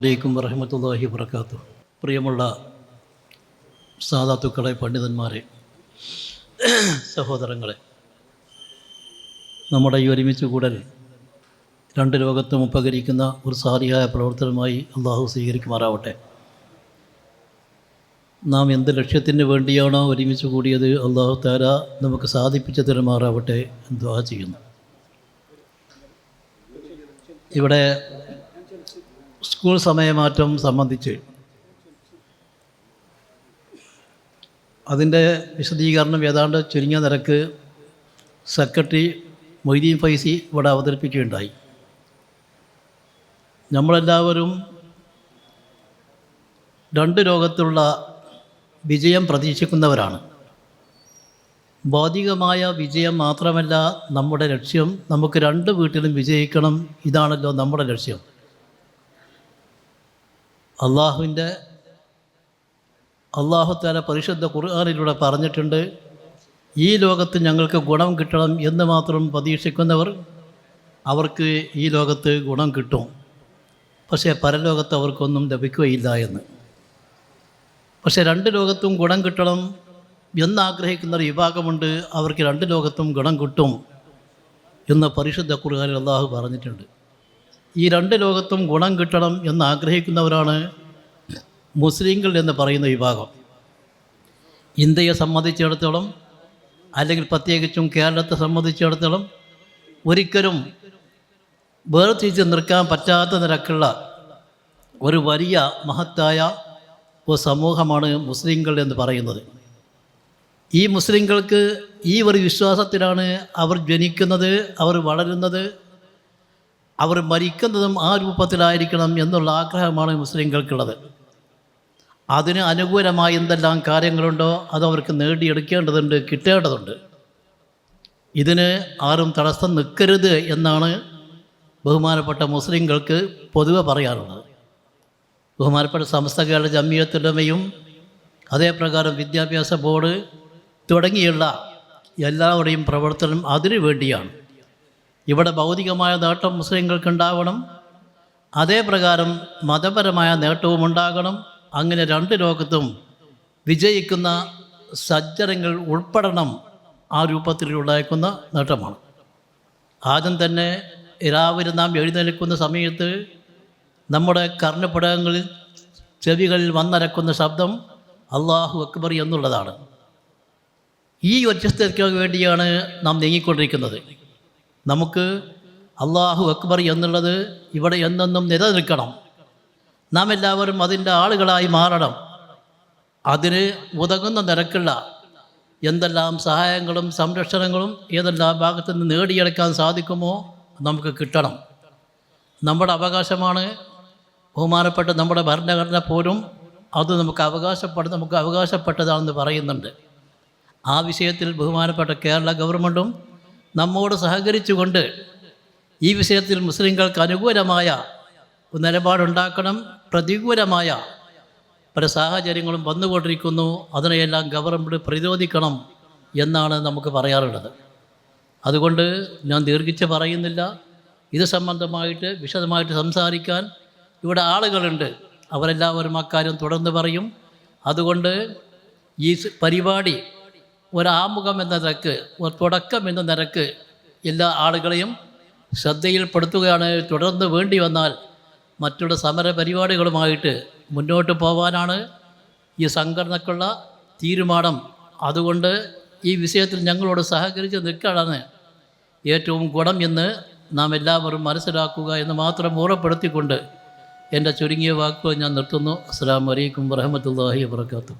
അലൈക്കും വറഹ്മത്തുള്ളാഹി വബറകാതുഹു. പ്രിയമുള്ള സാദാത്തുക്കളെ, പണ്ഡിതന്മാരെ, സഹോദരങ്ങളെ, നമ്മുടെ ഈ ഒരുമിച്ച് കൂടൽ രണ്ട് ലോകത്തും ഉപകരിക്കുന്ന ഒരു സാലിഹായ പ്രവർത്തനമായി അള്ളാഹു സ്വീകരിക്കുമാറാവട്ടെ. നാം എന്ത് ലക്ഷ്യത്തിന് വേണ്ടിയാണോ ഒരുമിച്ച് കൂടിയത്, അള്ളാഹു തആല നമുക്ക് സാധിപ്പിച്ചു തരുമാറാവട്ടെ എന്ന് ദുആ ചെയ്യുന്നു. ഇവിടെ സ്കൂൾ സമയമാറ്റം സംബന്ധിച്ച് അതിൻ്റെ വിശദീകരണം ഏതാണ്ട് ചുരുങ്ങിയ നിരക്ക് സെക്രട്ടറി മൊയ്തീൻ ഫൈസി ഇവിടെ അവതരിപ്പിക്കുകയുണ്ടായി. നമ്മളെല്ലാവരും രണ്ട് ലോകത്തുള്ള വിജയം പ്രതീക്ഷിക്കുന്നവരാണ്. ഭൗതികമായ വിജയം മാത്രമല്ല നമ്മുടെ ലക്ഷ്യം, നമുക്ക് രണ്ട് വീട്ടിലും വിജയിക്കണം. ഇതാണല്ലോ നമ്മുടെ ലക്ഷ്യം. അള്ളാഹു തആല പരിശുദ്ധ ഖുർആനിലൂടെ പറഞ്ഞിട്ടുണ്ട്, ഈ ലോകത്ത് ഞങ്ങൾക്ക് ഗുണം കിട്ടണം എന്ന് മാത്രം പ്രതീക്ഷിക്കുന്നവർ അവർക്ക് ഈ ലോകത്ത് ഗുണം കിട്ടും, പക്ഷേ പരലോകത്ത് അവർക്കൊന്നും ലഭിക്കുകയില്ല എന്ന്. പക്ഷേ രണ്ട് ലോകത്തും ഗുണം കിട്ടണം എന്നാഗ്രഹിക്കുന്ന ഒരു വിഭാഗമുണ്ട്, അവർക്ക് രണ്ട് ലോകത്തും ഗുണം കിട്ടും എന്ന് പരിശുദ്ധ ഖുർആനിൽ അള്ളാഹു പറഞ്ഞിട്ടുണ്ട്. ഈ രണ്ട് ലോകത്തും ഗുണം കിട്ടണം എന്നാഗ്രഹിക്കുന്നവരാണ് മുസ്ലിങ്ങൾ എന്ന് പറയുന്ന വിഭാഗം. ഇന്ത്യയെ സംബന്ധിച്ചിടത്തോളം, അല്ലെങ്കിൽ പ്രത്യേകിച്ചും കേരളത്തെ സംബന്ധിച്ചിടത്തോളം, ഒരിക്കലും വേർതിരിച്ച് നിൽക്കാൻ പറ്റാത്ത നിരക്കുള്ള ഒരു വലിയ മഹത്തായ ഒരു സമൂഹമാണ് മുസ്ലിങ്ങൾ എന്ന് പറയുന്നത്. ഈ മുസ്ലിങ്ങൾക്ക് ഈ ഒരു വിശ്വാസത്തിലാണ് അവർ ജനിക്കുന്നത്, അവർ വളരുന്നത്, അവർ മരിക്കുന്നതും ആ രൂപത്തിലായിരിക്കണം എന്നുള്ള ആഗ്രഹമാണ് മുസ്ലിങ്ങൾക്കുള്ളത്. അതിന് അനുകൂലമായ എന്തെല്ലാം കാര്യങ്ങളുണ്ടോ അതവർക്ക് നേടിയെടുക്കേണ്ടതുണ്ട്, കിട്ടേണ്ടതുണ്ട്. ഇതിന് ആരും തടസ്സം നിൽക്കരുത് എന്നാണ് ബഹുമാനപ്പെട്ട മുസ്ലിങ്ങൾക്ക് പൊതുവെ പറയാറുള്ളത്. ബഹുമാനപ്പെട്ട സമസ്ത കേരള ജമിയത്തുൽ ഉലമയും അതേപ്രകാരം വിദ്യാഭ്യാസ ബോർഡ് തുടങ്ങിയുള്ള എല്ലാവരുടെയും പ്രവർത്തനം അതിനു വേണ്ടിയാണ്. ഇവിടെ ഭൗതികമായ നേട്ടം മുസ്ലിങ്ങൾക്കുണ്ടാവണം, അതേപ്രകാരം മതപരമായ നേട്ടവും ഉണ്ടാകണം. അങ്ങനെ രണ്ട് ലോകത്തും വിജയിക്കുന്ന സജ്ജനങ്ങൾ ഉൾപ്പെടണം. ആ രൂപത്തിലുണ്ടാക്കുന്ന നേട്ടമാണ്. ആദ്യം തന്നെ രാവിലെ നാം എഴുന്നേൽക്കുന്ന സമയത്ത് നമ്മുടെ കർണപടകങ്ങളിൽ ചെവികളിൽ വന്നരക്കുന്ന ശബ്ദം അല്ലാഹു അക്ബർ എന്നുള്ളതാണ്. ഈ ഒറ്റസ്ഥയ്ക്ക് വേണ്ടിയാണ് നാം നീങ്ങിക്കൊണ്ടിരിക്കുന്നത്. നമുക്ക് അല്ലാഹു അക്ബർ എന്നുള്ളത് ഇവിടെ എന്നെന്നും നിലനിൽക്കണം. നാം എല്ലാവരും അതിൻ്റെ ആളുകളായി മാറണം. അതിന് ഉതകുന്ന നിരക്കുള്ള എന്തെല്ലാം സഹായങ്ങളും സംരക്ഷണങ്ങളും ഏതെല്ലാം ഭാഗത്തു നിന്ന് നേടിയെടുക്കാൻ സാധിക്കുമോ നമുക്ക് കിട്ടണം. നമ്മുടെ അവകാശമാണ്. ബഹുമാനപ്പെട്ട നമ്മുടെ ഭരണഘടന പോലും അത് നമുക്ക് അവകാശപ്പെട്ടതാണെന്ന് പറയുന്നുണ്ട്. ആ വിഷയത്തിൽ ബഹുമാനപ്പെട്ട കേരള ഗവൺമെൻറ്റും നമ്മോട് സഹകരിച്ചുകൊണ്ട് ഈ വിഷയത്തിൽ മുസ്ലിങ്ങൾക്ക് അനുകൂലമായ നിലപാടുണ്ടാക്കണം. പ്രതികൂലമായ പല സാഹചര്യങ്ങളും വന്നുകൊണ്ടിരിക്കുന്നു, അതിനെയെല്ലാം ഗവൺമെൻറ് പ്രതിരോധിക്കണം എന്നാണ് നമുക്ക് പറയാറുള്ളത്. അതുകൊണ്ട് ഞാൻ ദീർഘിച്ച് പറയുന്നില്ല. ഇത് സംബന്ധമായിട്ട് വിശദമായിട്ട് സംസാരിക്കാൻ ഇവിടെ ആളുകളുണ്ട്. അവരെല്ലാവരും അക്കാര്യം തുടർന്ന് പറയും. അതുകൊണ്ട് ഈ പരിപാടി ഒരാമുഖം എന്ന നിരക്ക്, ഒരു തുടക്കം എന്ന നിരക്ക് എല്ലാ ആളുകളെയും ശ്രദ്ധയിൽപ്പെടുത്തുകയാണ്. തുടർന്ന് വേണ്ടി വന്നാൽ മറ്റുള്ള സമര പരിപാടികളുമായിട്ട് മുന്നോട്ട് പോകാനാണ് ഈ സംഘടനക്കുള്ള തീരുമാനം. അതുകൊണ്ട് ഈ വിഷയത്തിൽ ഞങ്ങളോട് സഹകരിച്ച് നിൽക്കാനാണ് ഏറ്റവും ഗുണം എന്ന് നാം എല്ലാവരും മനസ്സിലാക്കുക എന്ന് മാത്രം ഓർമ്മപ്പെടുത്തിക്കൊണ്ട് എൻ്റെ ചുരുങ്ങിയ വാക്കുകൾ ഞാൻ നിർത്തുന്നു. അസ്സലാമു അലൈക്കും വറഹ്മത്തുള്ളാഹി വബറകാതുഹു.